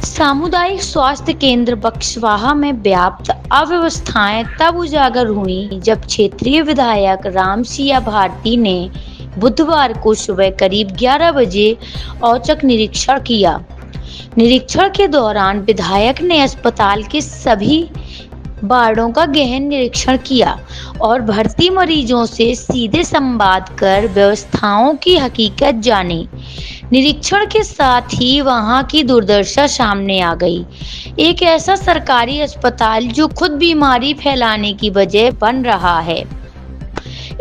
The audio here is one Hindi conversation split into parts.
सामुदायिक स्वास्थ्य केंद्र बक्सवाहा में व्याप्त अव्यवस्थाएं तब उजागर हुई जब क्षेत्रीय विधायक रामसिया भारती ने बुधवार को सुबह करीब 11 बजे औचक निरीक्षण किया। निरीक्षण के दौरान विधायक ने अस्पताल के सभी वार्डों का गहन निरीक्षण किया और भर्ती मरीजों से सीधे संवाद कर व्यवस्थाओं की हकीकत जानी। निरीक्षण के साथ ही वहां की दुर्दशा सामने आ गई। एक ऐसा सरकारी अस्पताल जो खुद बीमारी फैलाने की वजह बन रहा है।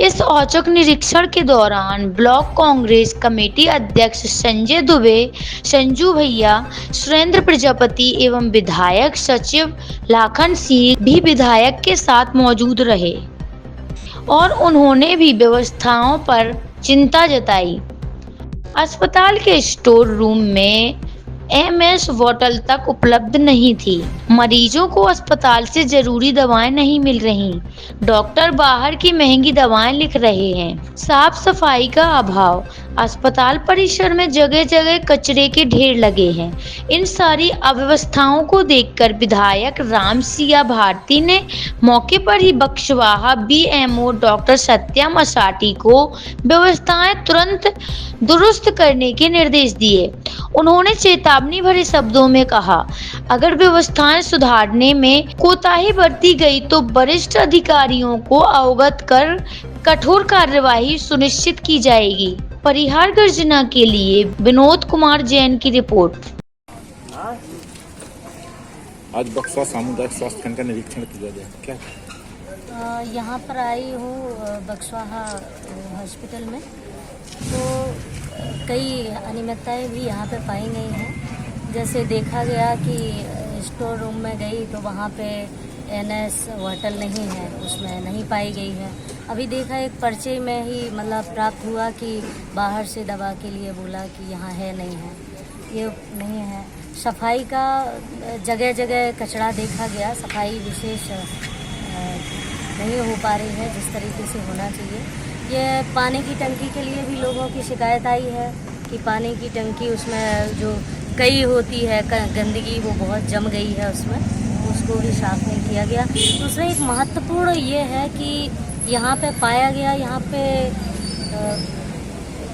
इस औचक निरीक्षण के दौरान ब्लॉक कांग्रेस कमेटी अध्यक्ष संजय दुबे, संजू भैया, सुरेंद्र प्रजापति एवं विधायक सचिव लाखन सिंह भी विधायक के साथ मौजूद रहे और उन्होंने भी व्यवस्थाओं पर चिंता जताई। अस्पताल के स्टोर रूम में एमएस बोतल तक उपलब्ध नहीं थी। मरीजों को अस्पताल से जरूरी दवाएं नहीं मिल रही। डॉक्टर बाहर की महंगी दवाएं लिख रहे हैं। साफ सफाई का अभाव। अस्पताल परिसर में जगह जगह कचरे के ढेर लगे हैं। इन सारी अव्यवस्थाओं को देखकर विधायक रामसिया भारती ने मौके पर ही बक्सवाहा बीएमओ डॉक्टर सत्या मसाटी को व्यवस्थाएं तुरंत दुरुस्त करने के निर्देश दिए। उन्होंने चेतावनी भरे शब्दों में कहा, अगर व्यवस्थाएं सुधारने में कोताही बरती गई तो वरिष्ठ अधिकारियों को अवगत कर कठोर कार्यवाही सुनिश्चित की जाएगी। परिहार गर्जना के लिए विनोद कुमार जैन की रिपोर्ट। आज बक्सवा सामुदायिक स्वास्थ्य केंद्र का निरीक्षण किया गया, क्या यहाँ पर आई हूँ बक्सवाहा हॉस्पिटल में, तो कई अनियमितताएं भी यहाँ पे पाई गई हैं। जैसे देखा गया कि स्टोर रूम में गई तो वहाँ पे एनएस बोतल नहीं है, उसमें नहीं पाई गई है। अभी देखा एक पर्चे में ही मतलब प्राप्त हुआ कि बाहर से दवा के लिए बोला कि यहाँ है नहीं है, ये नहीं है। सफाई का जगह जगह कचरा देखा गया, सफाई विशेष नहीं हो पा रही है जिस तरीके से होना चाहिए। ये पानी की टंकी के लिए भी लोगों की शिकायत आई है कि पानी की टंकी उसमें जो कई होती है गंदगी वो बहुत जम गई है, उसमें उसको भी साफ नहीं किया गया। दूसरा एक महत्वपूर्ण ये है कि यहाँ पे पाया गया, यहाँ पे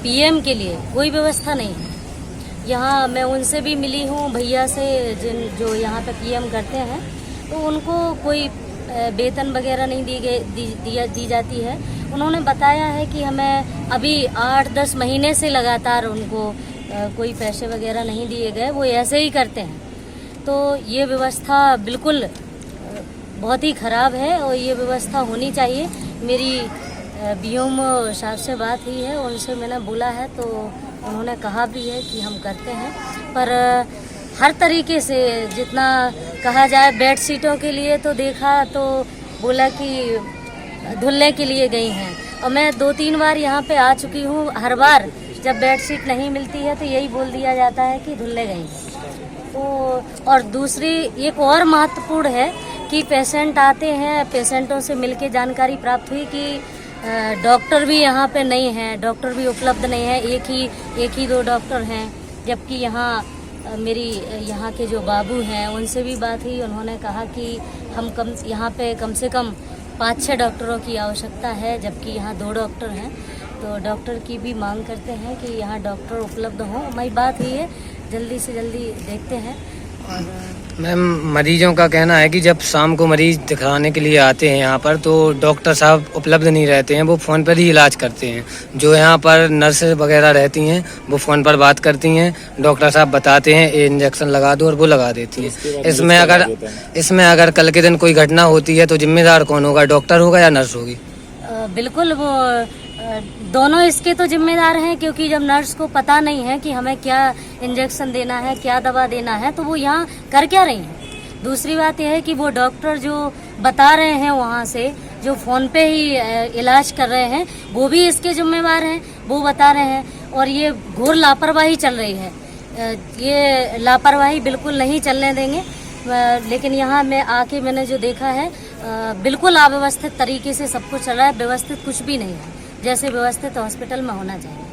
पीएम के लिए कोई व्यवस्था नहीं है। यहाँ मैं उनसे भी मिली हूँ, भैया से जो यहाँ पे पीएम करते हैं, तो उनको कोई वेतन वगैरह नहीं दी जाती है। उन्होंने बताया है कि हमें अभी 8-10 महीने से लगातार उनको कोई पैसे वगैरह नहीं दिए गए, वो ऐसे ही करते हैं। तो ये व्यवस्था बिल्कुल बहुत ही ख़राब है और ये व्यवस्था होनी चाहिए। मेरी बीएमओ साहब से बात हुई है, उनसे मैंने बोला है तो उन्होंने कहा भी है कि हम करते हैं, पर हर तरीके से जितना कहा जाए। बेड शीटों के लिए तो देखा तो बोला कि धुलने के लिए गई हैं, और मैं 2-3 बार यहाँ पे आ चुकी हूँ। हर बार जब बेड शीट नहीं मिलती है तो यही बोल दिया जाता है कि धुलने गई हैं। तो और दूसरी एक और महत्वपूर्ण है कि पेशेंट आते हैं, पेशेंटों से मिलके जानकारी प्राप्त हुई कि डॉक्टर भी यहाँ पे नहीं हैं, डॉक्टर भी उपलब्ध नहीं है। एक ही 2 डॉक्टर हैं, जबकि यहाँ मेरी यहाँ के जो बाबू हैं उनसे भी बात हुई। उन्होंने कहा कि हम यहाँ पे कम से कम 5-6 डॉक्टरों की आवश्यकता है, जबकि यहाँ 2 डॉक्टर हैं। तो डॉक्टर की भी मांग करते हैं कि यहाँ डॉक्टर उपलब्ध हों। हमारी बात हुई है, जल्दी से जल्दी देखते हैं। और मैम, मरीजों का कहना है कि जब शाम को मरीज दिखाने के लिए आते हैं यहाँ पर तो डॉक्टर साहब उपलब्ध नहीं रहते हैं, वो फ़ोन पर ही इलाज करते हैं। जो यहाँ पर नर्स वगैरह रहती हैं वो फ़ोन पर बात करती हैं, डॉक्टर साहब बताते हैं ये इंजेक्शन लगा दो और वो लगा देती हैं। इसमें अगर कल के दिन कोई घटना होती है तो जिम्मेदार कौन होगा, डॉक्टर होगा या नर्स होगी? बिल्कुल, वो दोनों इसके तो जिम्मेदार हैं, क्योंकि जब नर्स को पता नहीं है कि हमें क्या इंजेक्शन देना है, क्या दवा देना है, तो वो यहाँ कर क्या रही हैं। दूसरी बात यह है कि वो डॉक्टर जो बता रहे हैं वहाँ से, जो फ़ोन पे ही इलाज कर रहे हैं, वो भी इसके जिम्मेवार हैं, वो बता रहे हैं। और ये घोर लापरवाही चल रही है, ये लापरवाही बिल्कुल नहीं चलने देंगे। लेकिन यहाँ मैं आके मैंने जो देखा है, बिल्कुल अव्यवस्थित तरीके से सब कुछ चल रहा है। व्यवस्थित कुछ भी नहीं है, जैसे व्यवस्थित हॉस्पिटल में होना चाहिए।